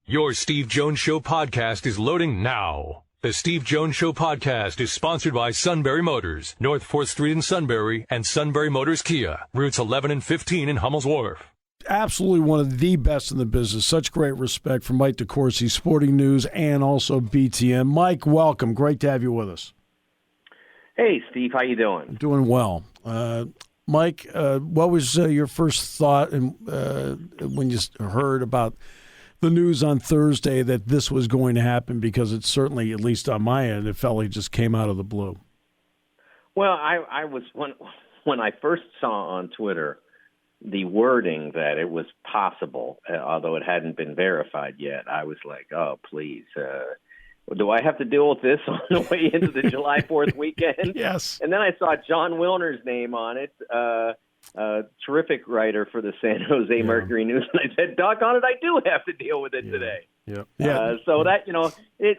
Your Steve Jones Show podcast is loading now. The Steve Jones Show podcast is sponsored by Sunbury Motors, North 4th Street in Sunbury, and Sunbury Motors Kia, routes 11 and 15 in Hummel's Wharf. Absolutely one of the best in the business. Such great respect for Mike DeCourcy, Sporting News, and also BTN. Mike, welcome. Great to have you with us. Hey, Steve. How you doing? I'm doing well. Mike, what was your first thought when you heard about the news on Thursday that this was going to happen? Because it certainly, at least on my end, it felt like it just came out of the blue. Well, I was when I first saw on Twitter the wording that it was possible, although it hadn't been verified yet, I was like, oh, please. Do I have to deal with this on the way into the July 4th weekend? Yes. And then I saw John Wilner's name on it, terrific writer for the San Jose Mercury News. And I said, doggone it, I do have to deal with it today. Yeah. So that,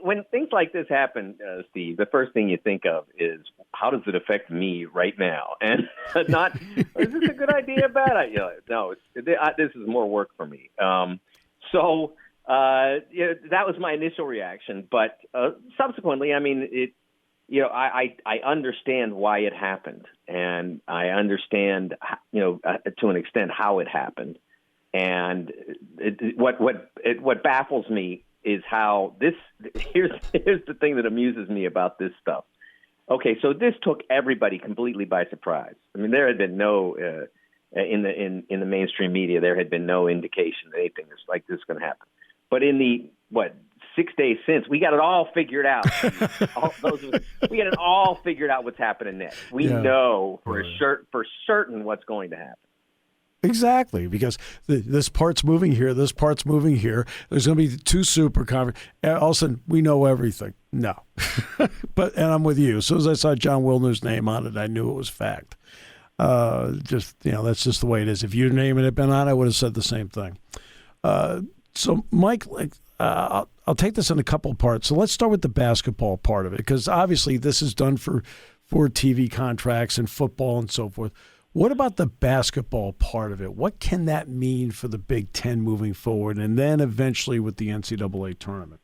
when things like this happen, Steve, the first thing you think of is, how does it affect me right now? And not, is this a good idea, bad idea? No, this is more work for me. That was my initial reaction. But subsequently, I mean, I understand why it happened, and I understand, to an extent how it happened. And what baffles me is how this. Here's the thing that amuses me about this stuff. Okay, so this took everybody completely by surprise. I mean, there had been no in the mainstream media, there had been no indication that anything like this was going to happen. But in the 6 days since, we got it all figured out. We got it all figured out what's happening next. We know for certain what's going to happen. Exactly, because this part's moving here, this part's moving here. There's going to be two super conferences. All of a sudden, we know everything. No. And I'm with you. As soon as I saw John Wilner's name on it, I knew it was fact. That's just the way it is. If your name had been on it, I would have said the same thing. So, Mike, I'll take this in a couple parts. So let's start with the basketball part of it, because obviously this is done for TV contracts and football and so forth. What about the basketball part of it? What can that mean for the Big Ten moving forward, and then eventually with the NCAA tournament?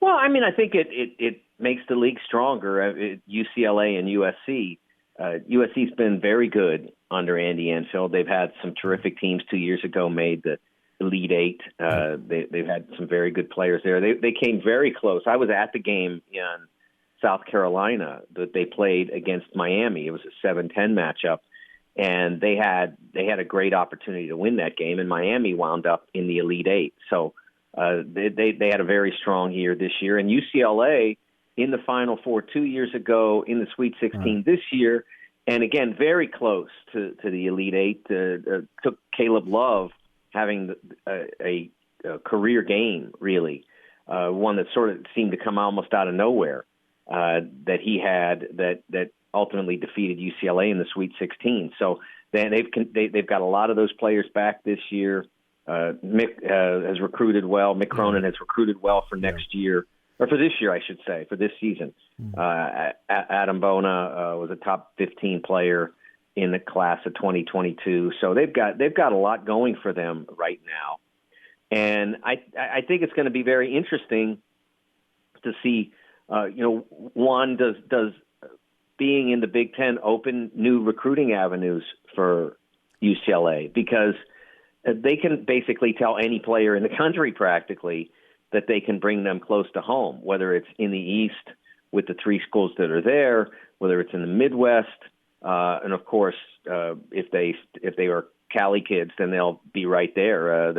Well, I mean, I think it makes the league stronger. UCLA and USC. USC's been very good under Andy Enfield. They've had some terrific teams 2 years ago, made the Elite Eight. They've had some very good players there. They came very close. I was at the game in South Carolina that they played against Miami. It was a 7-10 matchup, and they had a great opportunity to win that game, and Miami wound up in the Elite Eight. So they had a very strong year this year. And UCLA in the Final Four 2 years ago, in the Sweet 16 this year, and again, very close to the Elite Eight. Took Caleb Love having a career game, really, one that sort of seemed to come almost out of nowhere, that he had that ultimately defeated UCLA in the Sweet 16. So they've got a lot of those players back this year. Mick has recruited well. Mick Cronin has recruited well for next year, or for this year, I should say, for this season. Adam Bona was a top 15 player in the class of 2022. So they've got a lot going for them right now. And I think it's going to be very interesting to see, one, does being in the Big Ten open new recruiting avenues for UCLA? Because they can basically tell any player in the country practically that they can bring them close to home, whether it's in the East with the three schools that are there, whether it's in the Midwest. And of course, if they are Cali kids, then they'll be right there.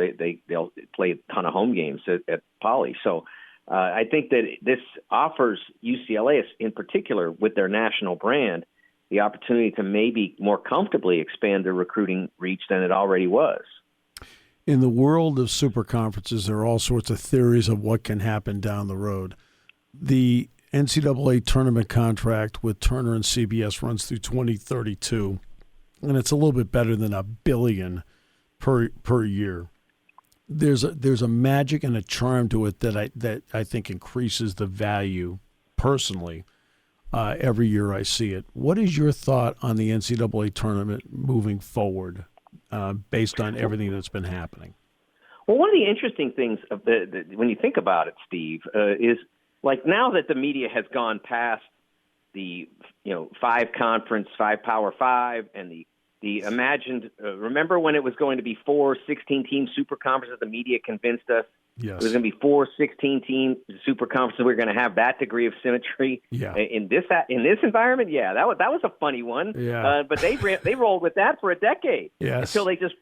They'll play a ton of home games at Poly. So I think that this offers UCLA, in particular, with their national brand, the opportunity to maybe more comfortably expand their recruiting reach than it already was. In the world of super conferences, there are all sorts of theories of what can happen down the road. The NCAA tournament contract with Turner and CBS runs through 2032, and it's a little bit better than $1 billion per year. There's a magic and a charm to it that I think increases the value personally every year I see it. What is your thought on the NCAA tournament moving forward based on everything that's been happening? Well, one of the interesting things of when you think about it, Steve, is like now that the media has gone past the 5-conference, 5 Power 5, and the imagined. Remember when it was going to be 4 16-team super conferences? The media convinced us Yes. it was going to be 4 16-team super conferences. We were going to have that degree of symmetry. Yeah. In this environment. Yeah, that was a funny one. Yeah. But they rolled with that for a decade. Yes. Until they just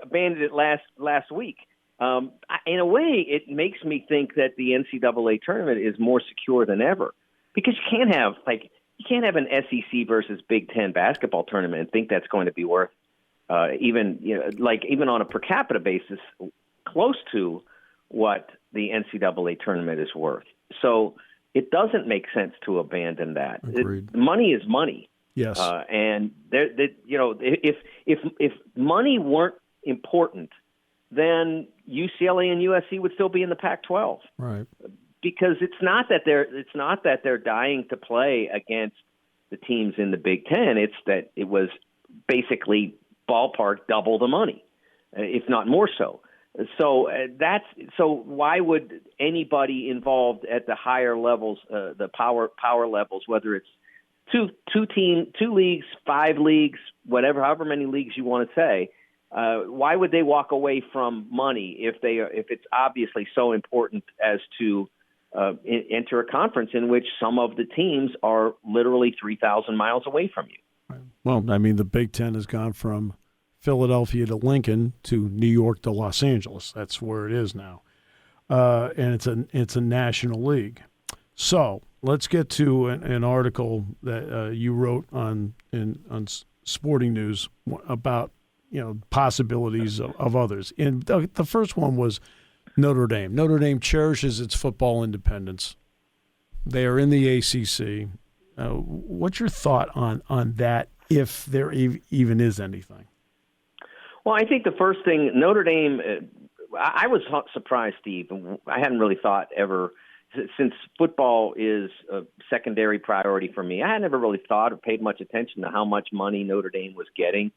abandoned it last week. In a way, it makes me think that the NCAA tournament is more secure than ever, because you can't have an SEC versus Big Ten basketball tournament and think that's going to be worth even on a per capita basis close to what the NCAA tournament is worth. So it doesn't make sense to abandon that. Money is money. Yes. And if money weren't important, then UCLA and USC would still be in the Pac-12. Right. Because it's not that they're dying to play against the teams in the Big Ten. It's that it was basically ballpark double the money, if not more so. So why would anybody involved at the higher levels, the power levels, whether it's two leagues, 5 leagues, however many leagues you want to say, why would they walk away from money if it's obviously so important as to enter a conference in which some of the teams are literally 3,000 miles away from you? Well, I mean, the Big Ten has gone from Philadelphia to Lincoln to New York to Los Angeles. That's where it is now, and it's a national league. So let's get to an article that you wrote on Sporting News about possibilities of others. And the first one was Notre Dame. Notre Dame cherishes its football independence. They are in the ACC. What's your thought on that, if there even is anything? Well, I think the first thing, Notre Dame, I was surprised, Steve. I hadn't really thought ever, since football is a secondary priority for me, I had never really thought or paid much attention to how much money Notre Dame was getting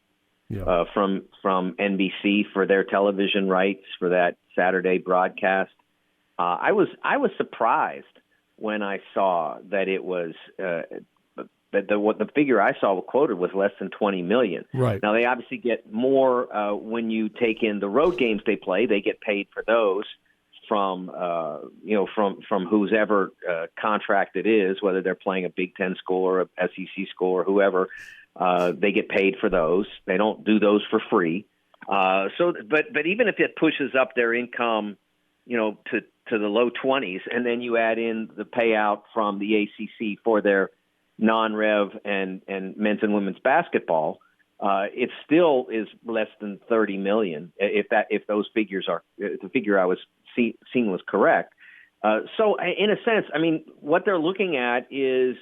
from NBC for their television rights for that Saturday broadcast. I was surprised when I saw that it was what the figure I saw quoted was less than $20 million. Right. Now they obviously get more when you take in the road games they play. They get paid for those from whose ever contract it is, whether they're playing a Big Ten school or a SEC school or whoever. They get paid for those. They don't do those for free. But even if it pushes up their income, to the low 20s, and then you add in the payout from the ACC for their non-rev and men's and women's basketball, it still is less than $30 million. If those figures are, the figure I was seeing was correct. So in a sense, I mean, what they're looking at is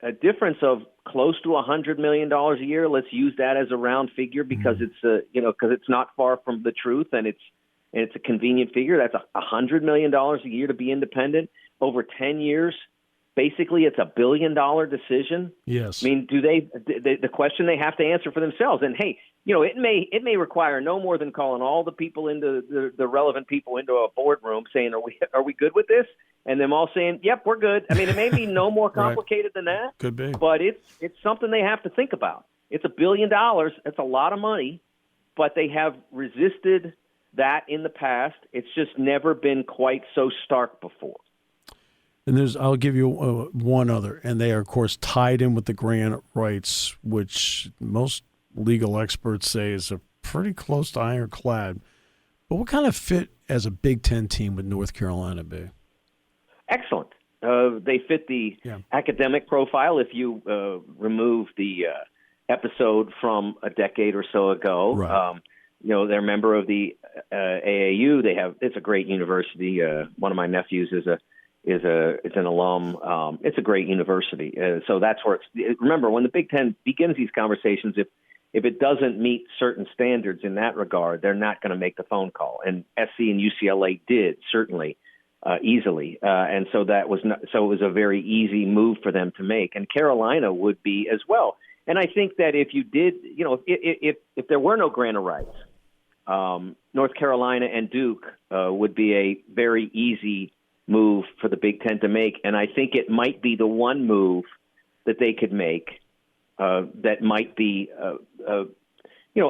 a difference of close to $100 million a year. Let's use that as a round figure because it's not far from the truth, and it's a convenient figure. That's $100 million a year to be independent over 10 years. Basically, it's $1 billion decision. Yes. I mean, the question they have to answer for themselves. And hey, it may require no more than calling all the people into the relevant people into a boardroom saying, are we good with this? And them all saying, yep, we're good. I mean, it may be no more complicated than that. Could be. But it's something they have to think about. It's $1 billion. That's a lot of money, but they have resisted that in the past. It's just never been quite so stark before. And I'll give you one other, and they are, of course, tied in with the grant rights, which most legal experts say is a pretty close to ironclad. But what kind of fit as a Big Ten team would North Carolina be? Excellent. They fit the academic profile. If you remove the episode from a decade or so ago, right. They're a member of the AAU. It's a great university. One of my nephews is an alum. It's a great university. So that's where remember, when the Big Ten begins these conversations, if it doesn't meet certain standards in that regard, they're not going to make the phone call. And SC and UCLA did, certainly, easily. And so it was a very easy move for them to make. And Carolina would be as well. And I think that if you did, if there were no grant of rights, North Carolina and Duke would be a very easy move for the Big Ten to make, and I think it might be the one move that they could make that might be,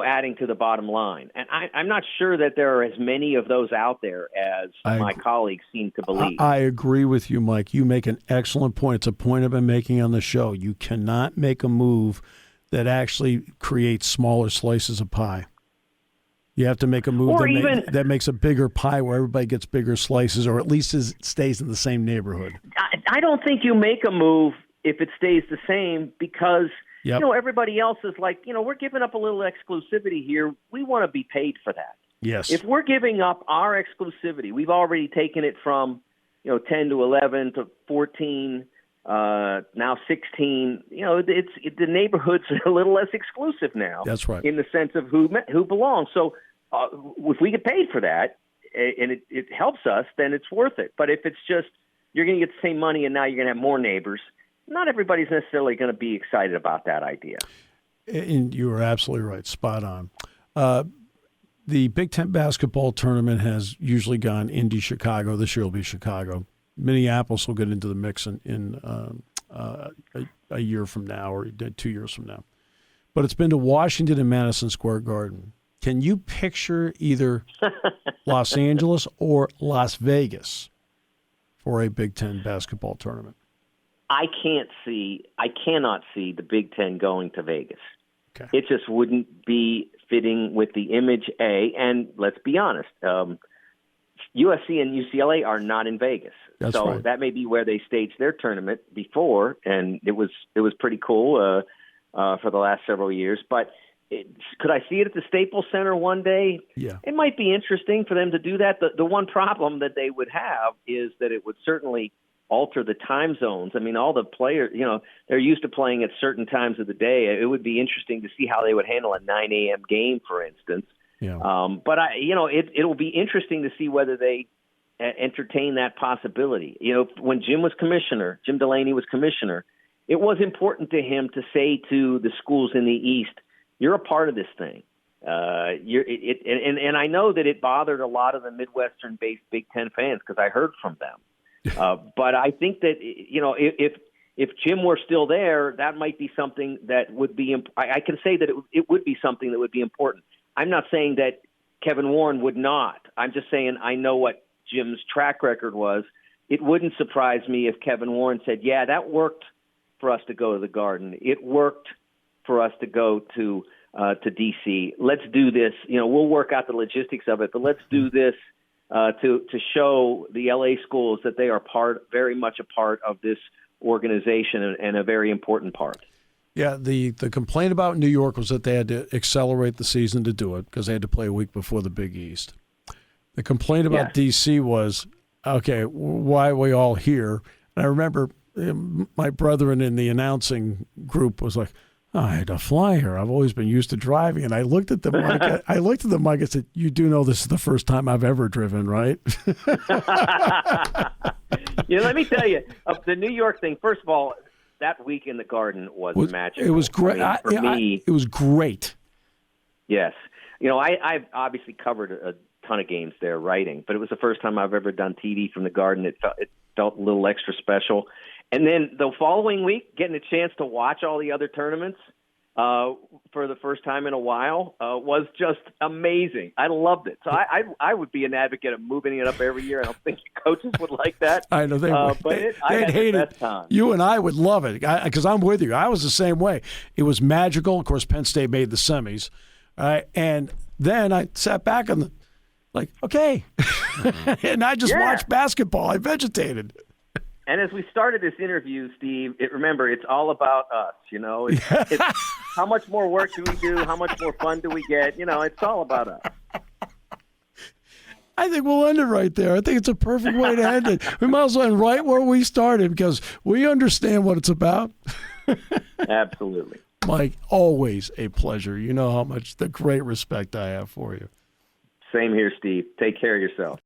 adding to the bottom line. And I'm not sure that there are as many of those out there as my colleagues seem to believe. I agree with you, Mike. You make an excellent point. It's a point I've been making on the show. You cannot make a move that actually creates smaller slices of pie. You have to make a move that makes a bigger pie where everybody gets bigger slices, or at least stays in the same neighborhood. I don't think you make a move if it stays the same because, everybody else is like, we're giving up a little exclusivity here. We want to be paid for that. Yes. If we're giving up our exclusivity, we've already taken it from, 10 to 11 to 14, now 16. The neighborhoods are a little less exclusive now. That's right. In the sense of who belongs. So if we get paid for that and it helps us, then it's worth it. But if it's just you're going to get the same money and now you're going to have more neighbors, not everybody's necessarily going to be excited about that idea. And you are absolutely right. Spot on. The Big Ten basketball tournament has usually gone into Chicago. This year will be Chicago. Minneapolis will get into the mix in a year from now or 2 years from now. But it's been to Washington and Madison Square Garden. Can you picture either Los Angeles or Las Vegas for a Big Ten basketball tournament? I cannot see the Big Ten going to Vegas. Okay. It just wouldn't be fitting with the image, and let's be honest, USC and UCLA are not in Vegas. That's right. That may be where they staged their tournament before, and it was pretty cool for the last several years. But could I see it at the Staples Center one day? Yeah. It might be interesting for them to do that. The one problem that they would have is that it would certainly alter the time zones. I mean, all the players, they're used to playing at certain times of the day. It would be interesting to see how they would handle a 9 a.m. game, for instance. Yeah. But it'll be interesting to see whether they entertain that possibility. When Jim Delaney was commissioner, it was important to him to say to the schools in the East, you're a part of this thing. And I know that it bothered a lot of the Midwestern-based Big Ten fans because I heard from them. But I think that, if Jim were still there, that might be something that would be I can say that it would be something that would be important. I'm not saying that Kevin Warren would not. I'm just saying I know what Jim's track record was. It wouldn't surprise me if Kevin Warren said, yeah, that worked for us to go to the Garden. It worked for us to go to D.C. Let's do this. We'll work out the logistics of it, but let's do this to show the L.A. schools that they are very much a part of this organization and a very important part. Yeah, the complaint about New York was that they had to accelerate the season to do it because they had to play a week before the Big East. The complaint about D.C. was, okay, why are we all here? And I remember my brethren in the announcing group was like, I had to fly here. I've always been used to driving. And I looked at them, Mike. And said, you do know this is the first time I've ever driven, right? Let me tell you, the New York thing, first of all, that week in the Garden was magical. It was great. For me, it was great. Yes. I've obviously covered a ton of games there writing, but it was the first time I've ever done TV from the Garden. It felt a little extra special. And then the following week, getting a chance to watch all the other tournaments for the first time in a while was just amazing. I loved it. So I would be an advocate of moving it up every year. I don't think coaches would like that. I know they would. But they'd hate it. Time. You and I would love it because I'm with you. I was the same way. It was magical. Of course, Penn State made the semis. And then I sat back and okay. And I just watched basketball. I vegetated. And as we started this interview, Steve, remember, it's all about us, It's how much more work do we do? How much more fun do we get? It's all about us. I think we'll end it right there. I think it's a perfect way to end it. We might as well end right where we started because we understand what it's about. Absolutely. Mike, always a pleasure. You know how much the great respect I have for you. Same here, Steve. Take care of yourself.